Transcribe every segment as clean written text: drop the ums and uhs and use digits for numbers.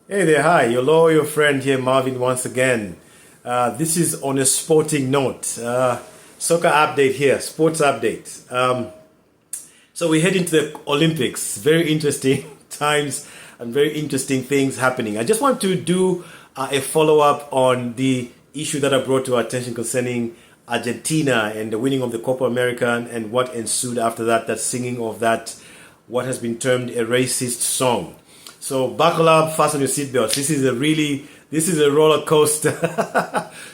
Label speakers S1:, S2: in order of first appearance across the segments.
S1: Hey there, hi, your loyal friend here, Marvin, once again. This is on a sporting note. Soccer update here, sports update. So we head into the Olympics. Very interesting times and very interesting things happening. I just want to do a follow-up on the issue that I brought to our attention concerning Argentina and the winning of the Copa America and what ensued after that, that singing of that, what has been termed a racist song. So buckle up, fasten your seatbelts. This is a roller coaster.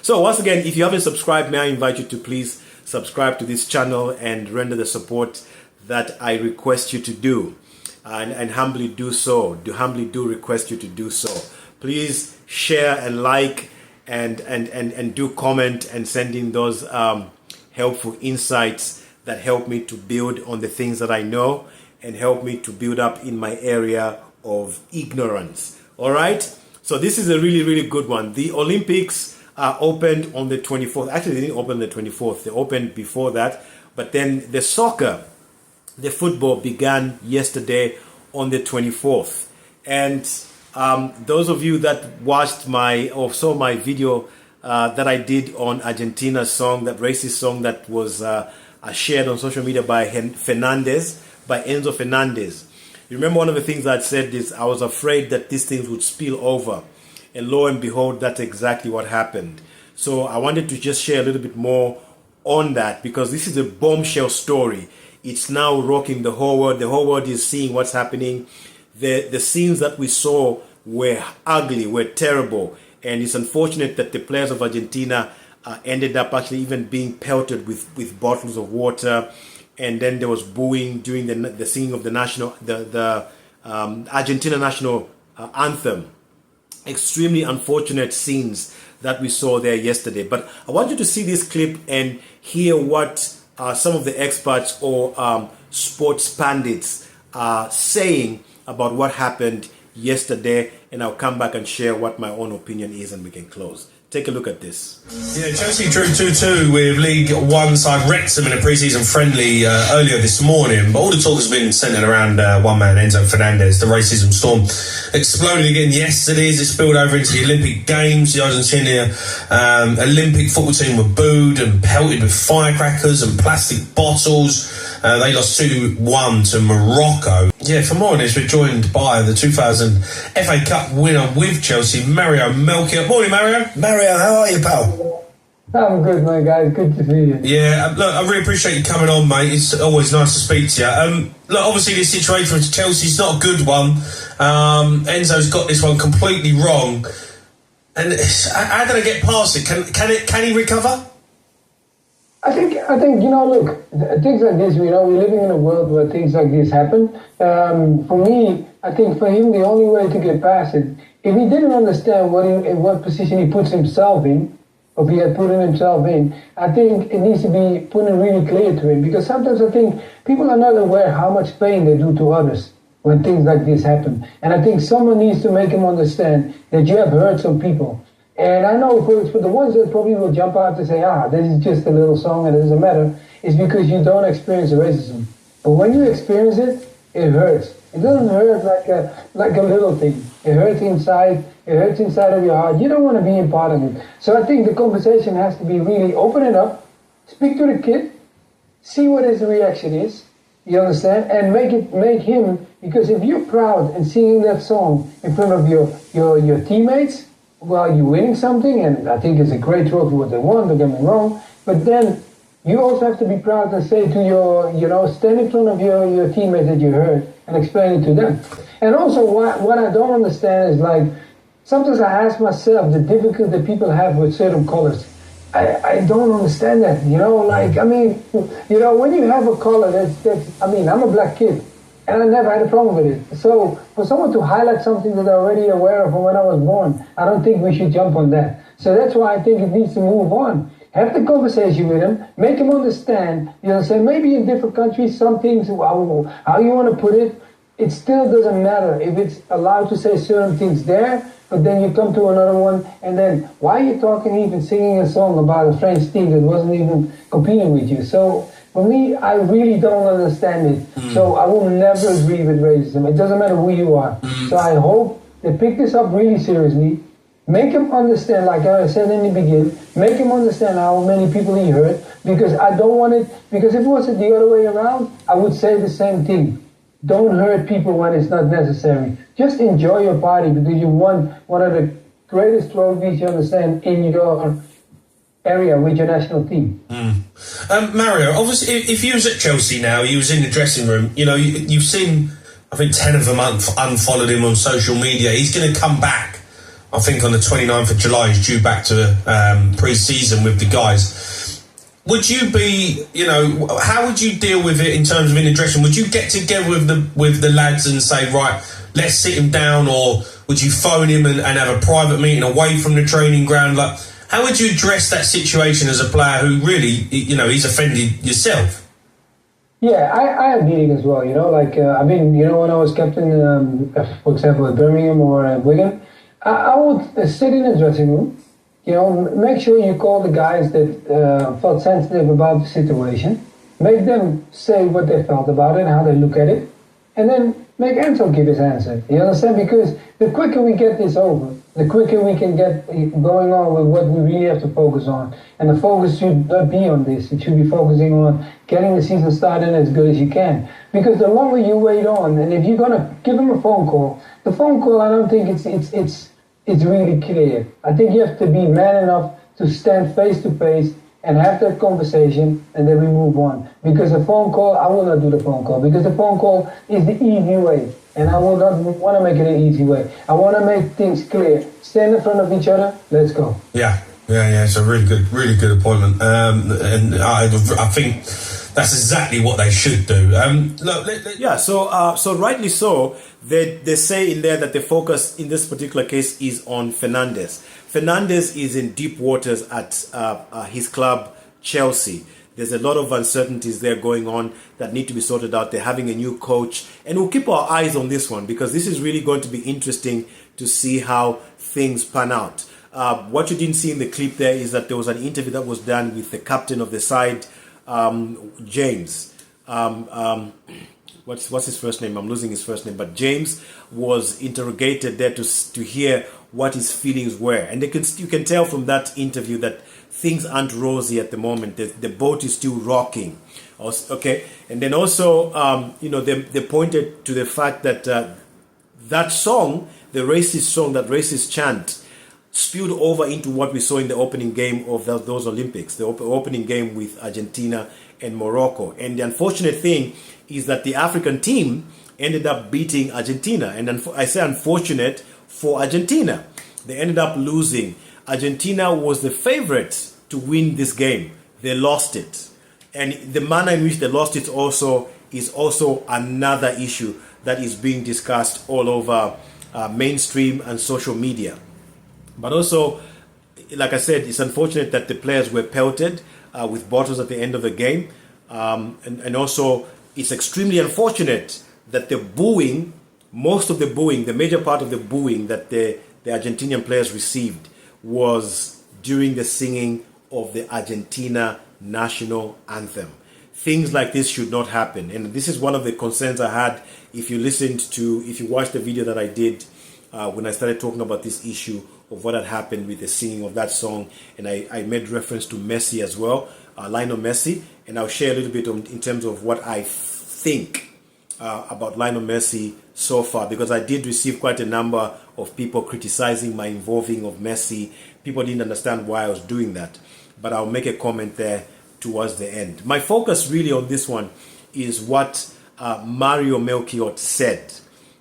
S1: So once again, if you haven't subscribed, may I invite you to please subscribe to this channel and render the support that I request you to do. And humbly do so. Humbly do request you to do so. Please share and like and do comment and send in those helpful insights that help me to build on the things that I know and help me to build up in my area of ignorance. All right, so this is a really good one. The Olympics opened on the 24th. Actually, they didn't open the 24th. They opened before that, but then the soccer, the football began yesterday on the 24th. And those of you that watched or saw my video that I did on Argentina's song, that racist song that was shared on social media by Enzo Fernandez. You remember one of the things I'd said is I was afraid that these things would spill over. And lo and behold, that's exactly what happened. So I wanted to just share a little bit more on that because this is a bombshell story. It's now rocking the whole world. The whole world is seeing what's happening. The scenes that we saw were ugly, were terrible. And it's unfortunate that the players of Argentina ended up actually even being pelted with bottles of water. And then there was booing during the singing of the Argentina national anthem. Extremely unfortunate scenes that we saw there yesterday. But I want you to see this clip and hear what some of the experts or sports pundits are saying about what happened yesterday. And I'll come back and share what my own opinion is and we can close. Take a look at this.
S2: Yeah, Chelsea drew 2-2 with League One side Wrexham in a pre-season friendly earlier this morning. But all the talk has been centred around one man, Enzo Fernandez. The racism storm exploded again yesterday as it spilled over into the Olympic Games. The Argentina Olympic football team were booed and pelted with firecrackers and plastic bottles. They lost 2-1 to Morocco. Yeah, for more on this, we're joined by the 2000 FA Cup winner with Chelsea, Mario Melchior. Morning, Mario.
S3: Mario, how are you, pal?
S4: I'm good, my guys. Good to see you.
S2: Yeah, look, I really appreciate you coming on, mate. It's always nice to speak to you. Look, obviously this situation with Chelsea's not a good one. Enzo's got this one completely wrong. And how did I get past it? Can he recover?
S4: I think, look, things like this, we're living in a world where things like this happen. For me, I think for him, the only way to get past it, if he didn't understand what position he puts himself in, or if he had put himself in, I think it needs to be put in really clear to him. Because sometimes I think people are not aware how much pain they do to others when things like this happen. And I think someone needs to make him understand that you have hurt some people. And I know for the ones that probably will jump out to say, this is just a little song and it doesn't matter, it's because you don't experience racism. But when you experience it, it hurts. It doesn't hurt like a little thing. It hurts inside. It hurts inside of your heart. You don't want to be a part of it. So I think the conversation has to be really open it up, speak to the kid, see what his reaction is, you understand, and make him, because if you're proud and singing that song in front of your teammates, well, you're winning something, and I think it's a great trophy what they won, don't get me wrong, but then you also have to be proud to say to stand in front of your teammates that you heard and explain it to them. And also what I don't understand is like, sometimes I ask myself the difficulty that people have with certain colors. I don't understand that, when you have a color I'm a black kid. And I never had a problem with it. So for someone to highlight something that they're already aware of from when I was born, I don't think we should jump on that. So that's why I think it needs to move on. Have the conversation with him, make him understand. Maybe in different countries, some things, how you want to put it, it still doesn't matter if it's allowed to say certain things there, but then you come to another one, and then why are you talking, even singing a song about a French team that wasn't even competing with you? So for me, I really don't understand it. So I will never agree with racism. It doesn't matter who you are. So I hope They pick this up really seriously. Make him understand, like I said in the beginning, make him understand how many people he hurt, because I don't want it, because if it was the other way around, I would say the same thing. Don't hurt people when it's not necessary. Just enjoy your party, because you won one of the greatest trophies, you understand, in your area with your national team.
S2: Mario, obviously, if you was at Chelsea now, you was in the dressing room, you know, you've seen, I think 10 of them unfollowed him on social media. He's going to come back. I think on the 29th of July, he's due back to pre-season with the guys. Would you be, you know, how would you deal with it in terms of in the dressing room? Would you get together with the lads and say, right, let's sit him down, or would you phone him and have a private meeting away from the training ground? Like, how would you address that situation as a player who really, you know, he's offended yourself?
S4: Yeah, I have meetings as well, you know, like, I mean, you know, when I was captain, for example, at Birmingham or at Wigan, I would sit in the dressing room, you know, make sure you call the guys that felt sensitive about the situation, make them say what they felt about it, how they look at it, and then make Enzo give his answer. You understand? Because the quicker we get this over, the quicker we can get going on with what we really have to focus on. And the focus should not be on this. It should be focusing on getting the season started as good as you can. Because the longer you wait on, and if you're going to give them a phone call, the phone call, I don't think it's really clear. I think you have to be man enough to stand face to face and have that conversation, and then we move on. Because a phone call, I will not do the phone call, because the phone call is the easy way, and I will not want to make it an easy way. I want to make things clear. Stand in front of each other, let's go.
S2: Yeah, it's a really good appointment, and I think that's exactly what they should do.
S1: So rightly so, they say in there that the focus in this particular case is on Fernandes. Fernandes is in deep waters at his club, Chelsea. There's a lot of uncertainties there going on that need to be sorted out. They're having a new coach, and we'll keep our eyes on this one, because this is really going to be interesting to see how things pan out. What you didn't see in the clip there is that there was an interview that was done with the captain of the side, James. What's his first name? I'm losing his first name. But James was interrogated there to hear what his feelings were. And you can tell from that interview that things aren't rosy at the moment. The boat is still rocking. Okay. And then also, they pointed to the fact that that song, the racist song, that racist chant, spilled over into what we saw in the opening game of those Olympics, the opening game with Argentina and Morocco. And the unfortunate thing is that the African team ended up beating Argentina. And I say unfortunate for Argentina. They ended up losing. Argentina was the favorite to win this game. They lost it. And the manner in which they lost it is also another issue that is being discussed all over mainstream and social media. But also, like I said, it's unfortunate that the players were pelted with bottles at the end of the game. And also, it's extremely unfortunate that the booing, most of the booing, the major part of the booing that the Argentinian players received was during the singing of the Argentina national anthem. Things like this should not happen. And this is one of the concerns I had if you watched the video that I did when I started talking about this issue of what had happened with the singing of that song. And I made reference to Messi as well, Lionel Messi. And I'll share a little bit in terms of what I think about Lionel Messi so far, because I did receive quite a number of people criticizing my involving of Messi. People didn't understand why I was doing that, but I'll make a comment there towards the end. My focus really on this one is what Mario Melchiot said.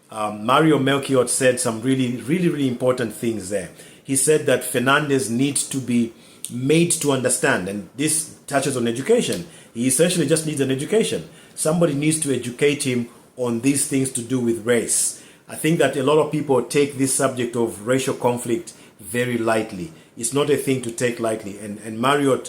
S1: Mario Melchiot said some really important things there. He said that Fernandes needs to be made to understand, and this touches on education. He essentially just needs an education. Somebody needs to educate him on these things to do with race. I think that a lot of people take this subject of racial conflict very lightly. It's not a thing to take lightly. And Mario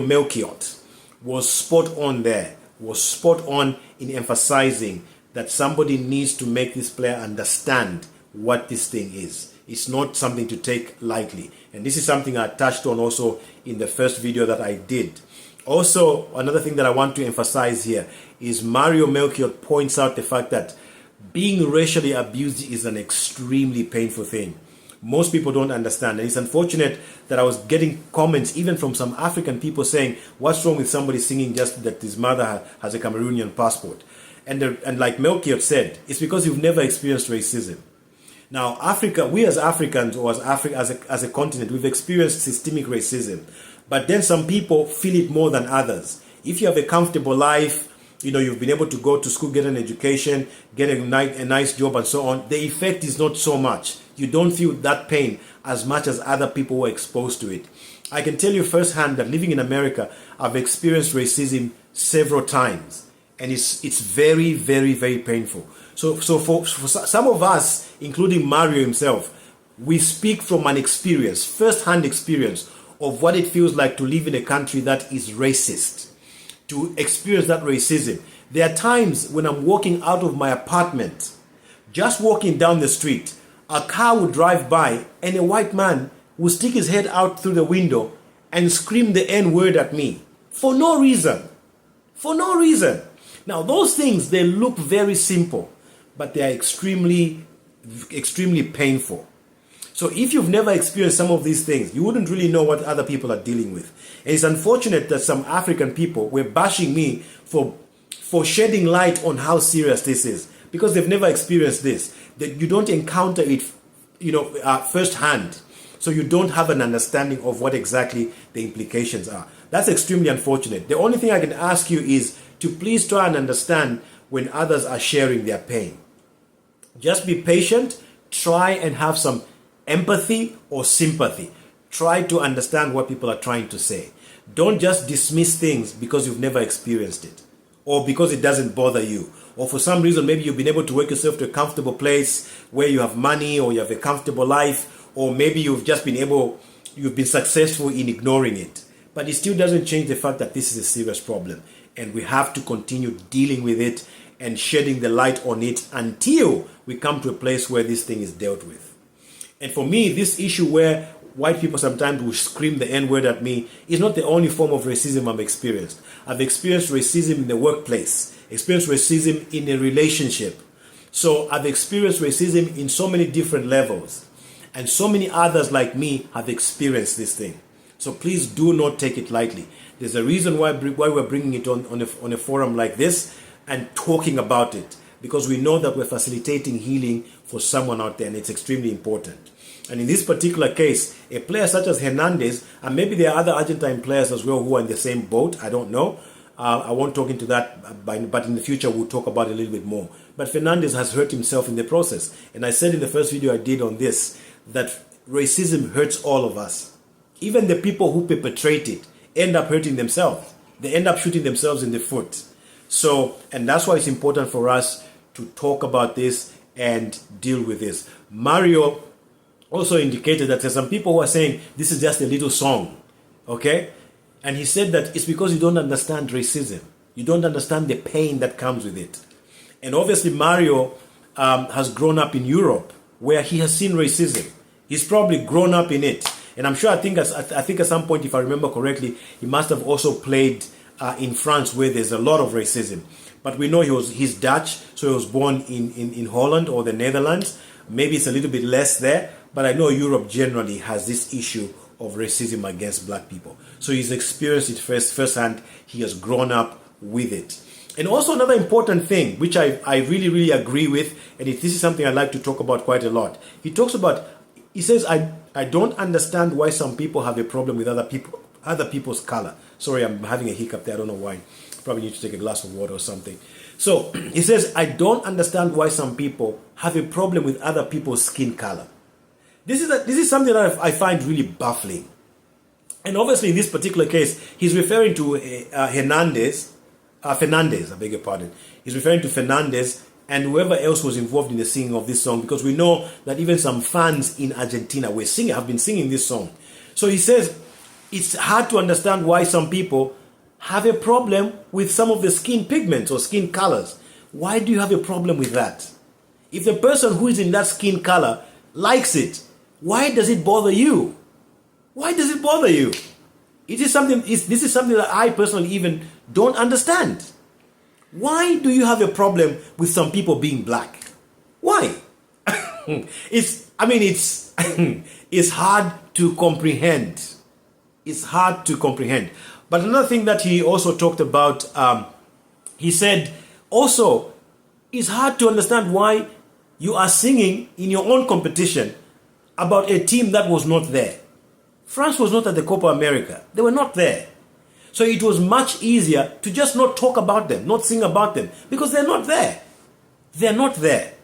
S1: Melchiot was spot on there, was spot on in emphasizing that somebody needs to make this player understand what this thing is. It's not something to take lightly. And this is something I touched on also in the first video that I did. Also, another thing that I want to emphasize here is Mario Melchiot points out the fact that being racially abused is an extremely painful thing. Most people don't understand. And it's unfortunate that I was getting comments even from some African people saying, what's wrong with somebody singing just that his mother has a Cameroonian passport? And like Melchior said, it's because you've never experienced racism. Now, Africa, we as Africans or as Africa as a continent, we've experienced systemic racism. But then some people feel it more than others. If you have a comfortable life, you've been able to go to school, get an education, get a nice job and so on, the effect is not so much. You don't feel that pain as much as other people were exposed to it. I can tell you firsthand that living in America, I've experienced racism several times. And it's very, very, very painful. So for some of us, including Mario himself, we speak from an experience, first-hand experience of what it feels like to live in a country that is racist, to experience that racism. There are times when I'm walking out of my apartment, just walking down the street, a car would drive by and a white man would stick his head out through the window and scream the N-word at me for no reason. For no reason. Now, those things, they look very simple, but they are extremely, extremely painful. So if you've never experienced some of these things, you wouldn't really know what other people are dealing with. And it's unfortunate that some African people were bashing me for shedding light on how serious this is, because they've never experienced this. That you don't encounter it, firsthand. So you don't have an understanding of what exactly the implications are. That's extremely unfortunate. The only thing I can ask you is to please try and understand when others are sharing their pain. Just be patient. Try and have some empathy or sympathy. Try to understand what people are trying to say. Don't just dismiss things because you've never experienced it, or because it doesn't bother you, or for some reason maybe you've been able to work yourself to a comfortable place where you have money or you have a comfortable life, or maybe you've been successful in ignoring it. But it still doesn't change the fact that this is a serious problem, and we have to continue dealing with it and shedding the light on it until we come to a place where this thing is dealt with. And for me, this issue where white people sometimes will scream the N-word at me is not the only form of racism I've experienced. I've experienced racism in the workplace, experienced racism in a relationship. So I've experienced racism in so many different levels. And so many others like me have experienced this thing. So please do not take it lightly. There's a reason why we're bringing it on a forum like this and talking about it. Because we know that we're facilitating healing for someone out there, and it's extremely important. And in this particular case, a player such as Hernandez, and maybe there are other Argentine players as well who are in the same boat, I don't know. I won't talk into that, but in the future we'll talk about it a little bit more. But Fernandez has hurt himself in the process. And I said in the first video I did on this, that racism hurts all of us. Even the people who perpetrate it end up hurting themselves. They end up shooting themselves in the foot. So, and that's why it's important for us to talk about this and deal with this. Mario also indicated that there's some people who are saying this is just a little song, okay? And he said that it's because you don't understand racism. You don't understand the pain that comes with it. And obviously Mario has grown up in Europe where he has seen racism. He's probably grown up in it. And I'm sure, I think at some point, if I remember correctly, he must have also played in France where there's a lot of racism. But we know he's Dutch, so he was born in Holland or the Netherlands. Maybe it's a little bit less there, but I know Europe generally has this issue of racism against black people. So he's experienced it firsthand. He has grown up with it. And also another important thing, which I really, really agree with, and this is something I like to talk about quite a lot. He says, I don't understand why some people have a problem with other people's color. Sorry, I'm having a hiccup there. I don't know why. Probably need to take a glass of water or something. So he says, I don't understand why some people have a problem with other people's skin color. This is something that I find really baffling. And obviously in this particular case, he's referring to Fernandez, I beg your pardon. He's referring to Fernandez and whoever else was involved in the singing of this song, because we know that even some fans in Argentina have been singing this song. So he says, it's hard to understand why some people have a problem with some of the skin pigments or skin colors. Why do you have a problem with that? If the person who is in that skin color likes it, why does it bother you? Why does it bother you? This is something that I personally even don't understand. Why do you have a problem with some people being black? Why? It's it's hard to comprehend. It's hard to comprehend. But another thing that he also talked about, he said, also, it's hard to understand why you are singing in your own competition about a team that was not there. France was not at the Copa America. They were not there. So it was much easier to just not talk about them, not sing about them, because they're not there. They're not there.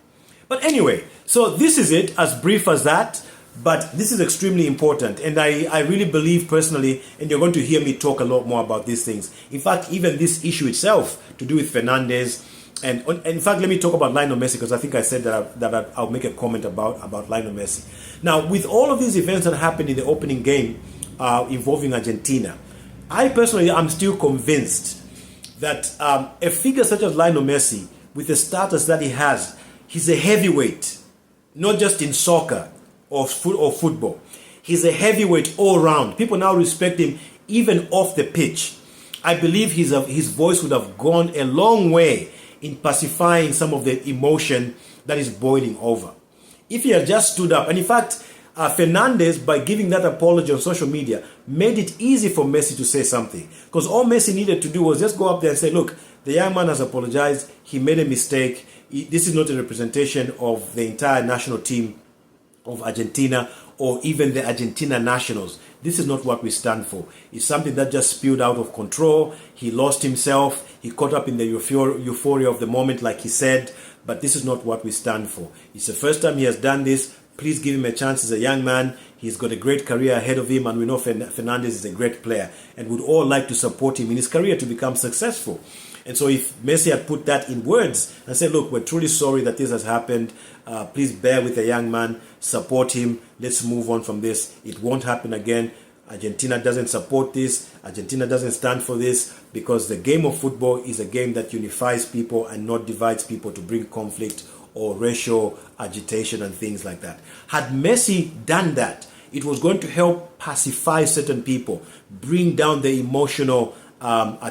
S1: But anyway, so this is it, as brief as that. But this is extremely important, and I really believe personally, and you're going to hear me talk a lot more about these things. In fact, even this issue itself to do with Fernandes, and in fact, let me talk about Lionel Messi, because I think I said that I'll make a comment about Lionel Messi. Now, with all of these events that happened in the opening game involving Argentina, I personally am still convinced that a figure such as Lionel Messi, with the status that he has, he's a heavyweight, not just in soccer or football. He's a heavyweight all round. People now respect him even off the pitch. I believe his voice would have gone a long way in pacifying some of the emotion that is boiling over. If he had just stood up, and in fact, Fernandes, by giving that apology on social media, made it easy for Messi to say something. Because all Messi needed to do was just go up there and say, look, the young man has apologized. He made a mistake. This is not a representation of the entire national team of Argentina or even the Argentina nationals. This is not what we stand for. It's something that just spilled out of control. He lost himself. He caught up in the euphoria of the moment, like he said. But this is not what we stand for. It's the first time he has done this. Please give him a chance. He's a young man. He's got a great career ahead of him. And we know Fernandes is a great player. And would all like to support him in his career to become successful. And so if Messi had put that in words and said, look, we're truly sorry that this has happened. Please bear with the young man. Support him. Let's move on from this. It won't happen again. Argentina doesn't support this. Argentina doesn't stand for this, because the game of football is a game that unifies people and not divides people to bring conflict or racial agitation and things like that. Had Messi done that, it was going to help pacify certain people, bring down the emotional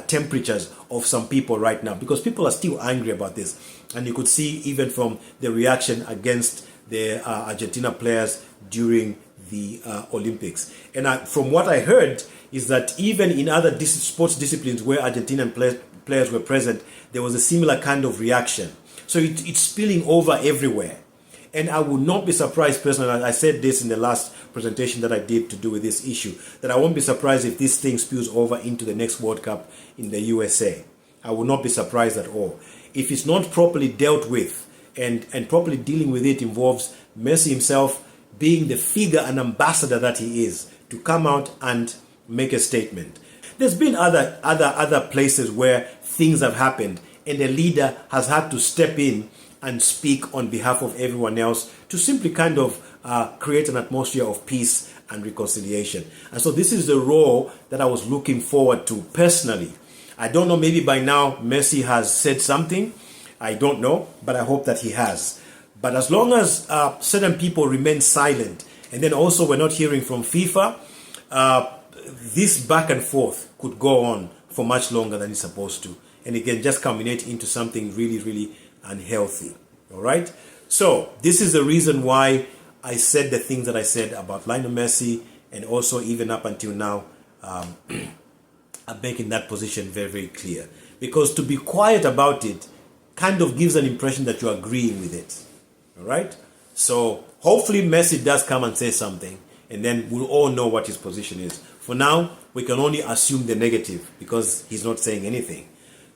S1: temperatures of some people right now, because people are still angry about this. And you could see even from the reaction against the Argentina players during the Olympics. And from what I heard is that even in other sports disciplines where Argentinian players were present, there was a similar kind of reaction. So it's spilling over everywhere. And I would not be surprised personally, I said this in the last presentation that I did to do with this issue, that I won't be surprised if this thing spills over into the next World Cup in the USA. I will not be surprised at all. If it's not properly dealt with, and properly dealing with it involves Messi himself being the figure and ambassador that he is, to come out and make a statement. There's been other places where things have happened and the leader has had to step in and speak on behalf of everyone else to simply kind of create an atmosphere of peace and reconciliation. And so this is the role that I was looking forward to personally. I don't know, maybe by now Messi has said something. I don't know, but I hope that he has. But as long as certain people remain silent, and then also we're not hearing from FIFA, this back and forth could go on for much longer than it's supposed to. And it can just culminate into something really, really unhealthy. All right? So this is the reason why I said the things that I said about Lionel Messi, and also even up until now, I'm making that position very, very clear. Because to be quiet about it kind of gives an impression that you're agreeing with it. All right? So hopefully Messi does come and say something, and then we'll all know what his position is. For now, we can only assume the negative because he's not saying anything.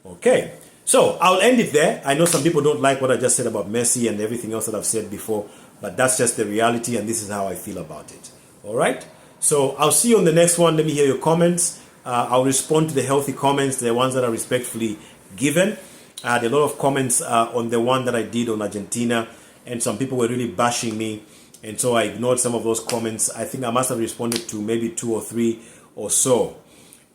S1: Okay, so I'll end it there. I know some people don't like what I just said about Messi and everything else that I've said before, but that's just the reality, and this is how I feel about it. All right? So I'll see you on the next one. Let me hear your comments. I'll respond to the healthy comments, the ones that are respectfully given. I had a lot of comments on the one that I did on Argentina, and some people were really bashing me, and so I ignored some of those comments. I think I must have responded to maybe 2 or 3 or so.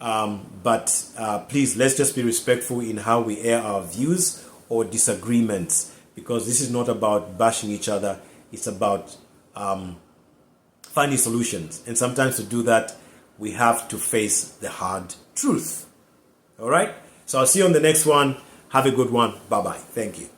S1: But please, let's just be respectful in how we air our views or disagreements, because this is not about bashing each other. It's about finding solutions. And sometimes to do that, we have to face the hard truth. All right? So I'll see you on the next one. Have a good one. Bye-bye. Thank you.